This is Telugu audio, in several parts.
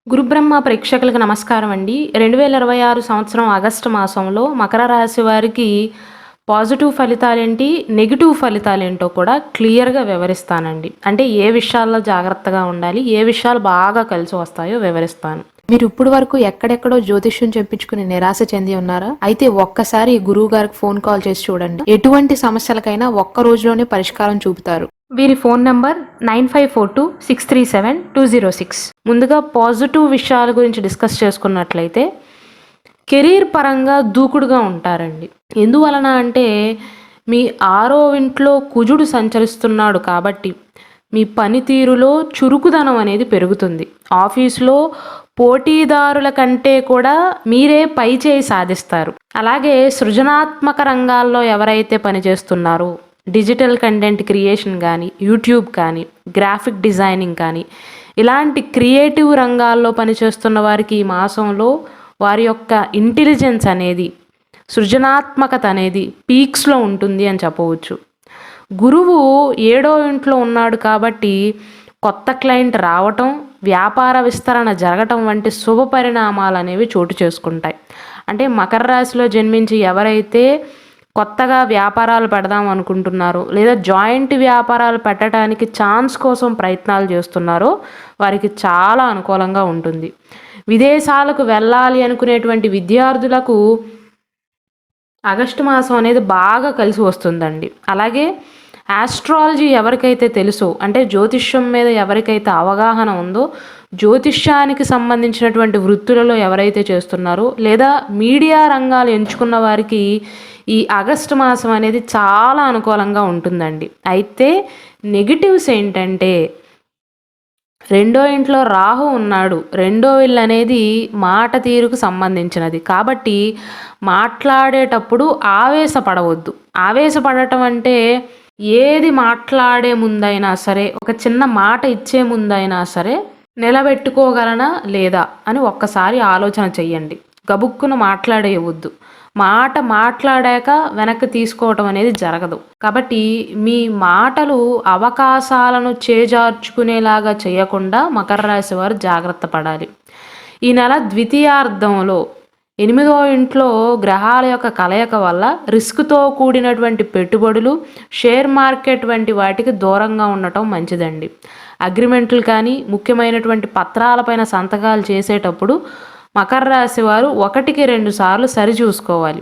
గురుబ్రహ్మ ప్రేక్షకులకు నమస్కారం అండి. 2026 సంవత్సరం ఆగస్టు మాసంలో మకర రాశి వారికి పాజిటివ్ ఫలితాలేంటి, నెగెటివ్ ఫలితాలేంటో కూడా క్లియర్‌గా వివరిస్తానండి. అంటే ఏ విషయాల్లో జాగ్రత్తగా ఉండాలి, ఏ విషయాలు బాగా కలిసి వస్తాయో వివరిస్తాను. మీరు ఇప్పుడు వరకు ఎక్కడెక్కడో జ్యోతిష్యం చెప్పించుకుని నిరాశ చెంది ఉన్నారా? అయితే ఒక్కసారి గురువు గారికి ఫోన్ కాల్ చేసి చూడండి. ఎటువంటి సమస్యలకైనా ఒక్క రోజులోనే పరిష్కారం చూపుతారు. వీరి ఫోన్ నంబర్ 9542637206. ముందుగా పాజిటివ్ విషయాల గురించి డిస్కస్ చేసుకున్నట్లయితే కెరీర్ పరంగా దూకుడుగా ఉంటారండి. ఎందువలన అంటే మీ 6వ ఇంట్లో కుజుడు సంచరిస్తున్నాడు కాబట్టి మీ పనితీరులో చురుకుదనం అనేది పెరుగుతుంది. ఆఫీస్‌లో పోటీదారుల కంటే కూడా మీరే పై చేయి సాధిస్తారు. అలాగే సృజనాత్మక రంగాల్లో ఎవరైతే పనిచేస్తున్నారో డిజిటల్ కంటెంట్ క్రియేషన్ కానీ, యూట్యూబ్ కానీ, గ్రాఫిక్ డిజైనింగ్ కానీ ఇలాంటి క్రియేటివ్ రంగాల్లో పనిచేస్తున్న వారికి ఈ మాసంలో వారి యొక్క ఇంటెలిజెన్స్ అనేది, సృజనాత్మకత అనేది పీక్స్‌లో ఉంటుంది అని చెప్పవచ్చు. గురువు 7వ ఇంట్లో ఉన్నాడు కాబట్టి కొత్త క్లయింట్ రావటం, వ్యాపార విస్తరణ జరగటం వంటి శుభ పరిణామాలు అనేవి చోటు చేసుకుంటాయి. అంటే మకర రాశిలో జన్మించి ఎవరైతే కొత్తగా వ్యాపారాలు పెడదాం అనుకుంటున్నారో లేదా జాయింట్ వ్యాపారాలు పెట్టడానికి ఛాన్స్ కోసం ప్రయత్నాలు చేస్తున్నారో వారికి చాలా అనుకూలంగా ఉంటుంది. విదేశాలకు వెళ్ళాలి అనుకునేటువంటి విద్యార్థులకు ఆగస్టు మాసం అనేది బాగా కలిసి వస్తుందండి. అలాగే ఆస్ట్రాలజీ ఎవరికైతే తెలుసో, అంటే జ్యోతిష్యం మీద ఎవరికైతే అవగాహన ఉందో, జ్యోతిష్యానికి సంబంధించినటువంటి వృత్తులలో ఎవరైతే చేస్తున్నారో లేదా మీడియా రంగాలు ఎంచుకున్న వారికి ఈ ఆగస్టు మాసం అనేది చాలా అనుకూలంగా ఉంటుందండి. అయితే నెగిటివ్స్ ఏంటంటే రెండో ఇంట్లో రాహు ఉన్నాడు. రెండో ఇల్లు అనేది మాట తీరుకు సంబంధించినది కాబట్టి మాట్లాడేటప్పుడు ఆవేశపడవద్దు. ఆవేశపడటం అంటే ఏది మాట్లాడే ముందైనా సరే, ఒక చిన్న మాట ఇచ్చే ముందైనా సరే నిలబెట్టుకోగలనా లేదా అని ఒక్కసారి ఆలోచన చెయ్యండి. గబుక్కున మాట్లాడేయవద్దు. మాట మాట్లాడాక వెనక్కి తీసుకోవటం అనేది జరగదు. కాబట్టి మీ మాటలు అవకాశాలను చేజార్చుకునేలాగా చేయకుండా మకర రాశి వారు జాగ్రత్త పడాలి. ఈ నెల ద్వితీయార్థంలో 8వ ఇంట్లో గ్రహాల యొక్క కలయిక వల్ల రిస్క్తో కూడినటువంటి పెట్టుబడులు, షేర్ మార్కెట్ వంటి వాటికి దూరంగా ఉండటం మంచిదండి. అగ్రిమెంట్లు కానీ ముఖ్యమైనటువంటి పత్రాలపైన సంతకాలు చేసేటప్పుడు మకర రాశి వారు 1కి 2 సార్లు సరిచూసుకోవాలి.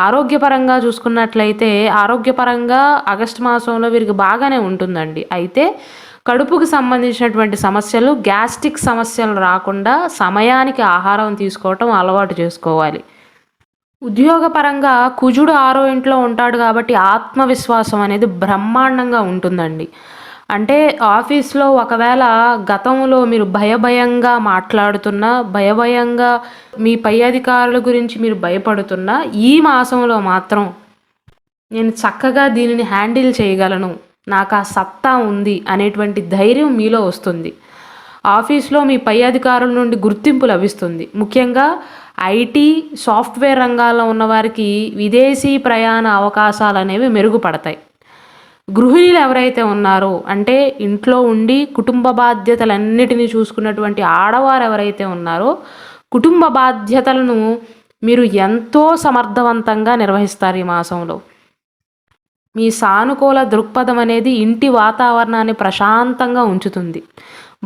ఆరోగ్యపరంగా చూసుకున్నట్లయితే ఆరోగ్యపరంగా ఆగస్టు మాసంలో వీరికి బాగానే ఉంటుందండి. అయితే కడుపుకు సంబంధించినటువంటి సమస్యలు, గ్యాస్ట్రిక్ సమస్యలు రాకుండా సమయానికి ఆహారం తీసుకోవటం అలవాటు చేసుకోవాలి. ఉద్యోగపరంగా కుజుడు 6వ ఇంట్లో ఉంటాడు కాబట్టి ఆత్మవిశ్వాసం అనేది బ్రహ్మాండంగా ఉంటుందండి. అంటే ఆఫీస్‌లో ఒకవేళ గతంలో మీరు భయంగా మాట్లాడుతున్నా, భయంగా మీ పై అధికారుల గురించి మీరు భయపడుతున్నా, ఈ మాసంలో మాత్రం నేను చక్కగా దీనిని హ్యాండిల్ చేయగలను, నాకు ఆ సత్తా ఉంది అనేటువంటి ధైర్యం మీలో వస్తుంది. ఆఫీస్‌లో మీ పై అధికారుల నుండి గుర్తింపు లభిస్తుంది. ముఖ్యంగా ఐటీ, సాఫ్ట్‌వేర్ రంగాల్లో ఉన్నవారికి విదేశీ ప్రయాణ అవకాశాలు అనేవి మెరుగుపడతాయి. గృహిణులు ఎవరైతే ఉన్నారో, అంటే ఇంట్లో ఉండి కుటుంబ బాధ్యతలన్నిటినీ చూసుకున్నటువంటి ఆడవారు ఎవరైతే ఉన్నారో, కుటుంబ బాధ్యతలను మీరు ఎంతో సమర్థవంతంగా నిర్వహిస్తారు ఈ మాసంలో. మీ సానుకూల దృక్పథం అనేది ఇంటి వాతావరణాన్ని ప్రశాంతంగా ఉంచుతుంది.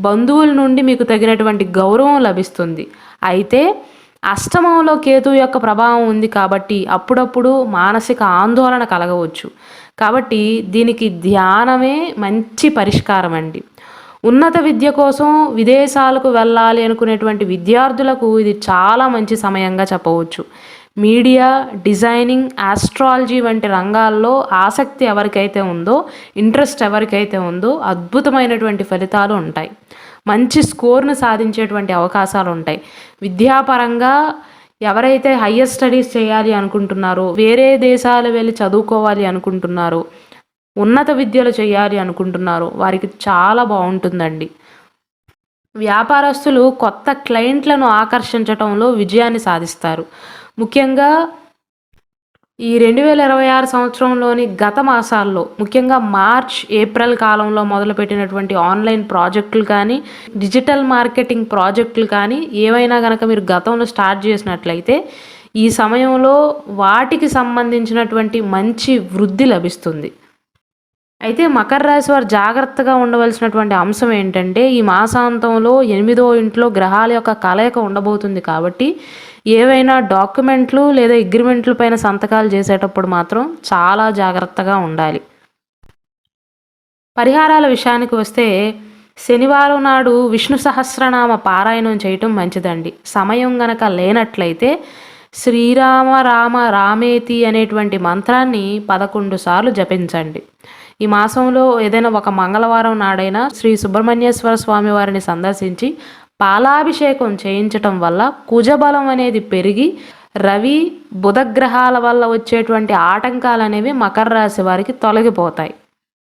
బంధువుల నుండి మీకు తగినటువంటి గౌరవం లభిస్తుంది. అయితే అష్టమంలో కేతువు యొక్క ప్రభావం ఉంది కాబట్టి అప్పుడప్పుడు మానసిక ఆందోళన కలగవచ్చు. కాబట్టి దీనికి ధ్యానమే మంచి పరిష్కారం అండి. ఉన్నత విద్య కోసం విదేశాలకు వెళ్ళాలి అనుకునేటువంటి విద్యార్థులకు ఇది చాలా మంచి సమయంగా చెప్పవచ్చు. మీడియా, డిజైనింగ్, ఆస్ట్రాలజీ వంటి రంగాల్లో ఆసక్తి ఎవరికైతే ఉందో, ఇంట్రెస్ట్ ఎవరికైతే ఉందో అద్భుతమైనటువంటి ఫలితాలు ఉంటాయి. మంచి స్కోర్ను సాధించేటువంటి అవకాశాలు ఉంటాయి. విద్యాపరంగా ఎవరైతే హయ్యర్ స్టడీస్ చేయాలి అనుకుంటున్నారో, వేరే దేశాలు వెళ్ళి చదువుకోవాలి అనుకుంటున్నారో, ఉన్నత విద్యలు చేయాలి అనుకుంటున్నారో వారికి చాలా బాగుంటుందండి. వ్యాపారస్తులు కొత్త క్లయింట్లను ఆకర్షించటంలో విజయాన్ని సాధిస్తారు. ముఖ్యంగా ఈ 2026 సంవత్సరంలోని గత మాసాల్లో ముఖ్యంగా మార్చ్, ఏప్రిల్ కాలంలో మొదలుపెట్టినటువంటి ఆన్‌లైన్ ప్రాజెక్టులు కానీ, డిజిటల్ మార్కెటింగ్ ప్రాజెక్టులు కానీ ఏవైనా గనక మీరు గతంలో స్టార్ట్ చేసినట్లయితే, ఈ సమయంలో వాటికి సంబంధించినటువంటి మంచి వృద్ధి లభిస్తుంది. అయితే మకర రాశి వారు జాగ్రత్తగా ఉండవలసినటువంటి అంశం ఏంటంటే, ఈ మాసాంతంలో 8వ ఇంట్లో గ్రహాల యొక్క కలయిక ఉండబోతుంది కాబట్టి, ఏవైనా డాక్యుమెంట్లు లేదా అగ్రిమెంట్ల పైన సంతకాలు చేసేటప్పుడు మాత్రం చాలా జాగ్రత్తగా ఉండాలి. పరిహారాల విషయానికి వస్తే, శనివారం నాడు విష్ణు సహస్రనామ పారాయణం చేయటం మంచిదండి. సమయం గనక లేనట్లయితే శ్రీరామ రామ రామేతి అనేటువంటి మంత్రాన్ని 11 సార్లు జపించండి. ఈ మాసంలో ఏదైనా ఒక మంగళవారం నాడైనా శ్రీ సుబ్రహ్మణ్యేశ్వర స్వామి వారిని సందర్శించి పాలాభిషేకం చేయించటం వల్ల కుజబలం అనేది పెరిగి రవి బుధగ్రహాల వల్ల వచ్చేటువంటి ఆటంకాలు అనేవి మకర రాశి వారికి తొలగిపోతాయి.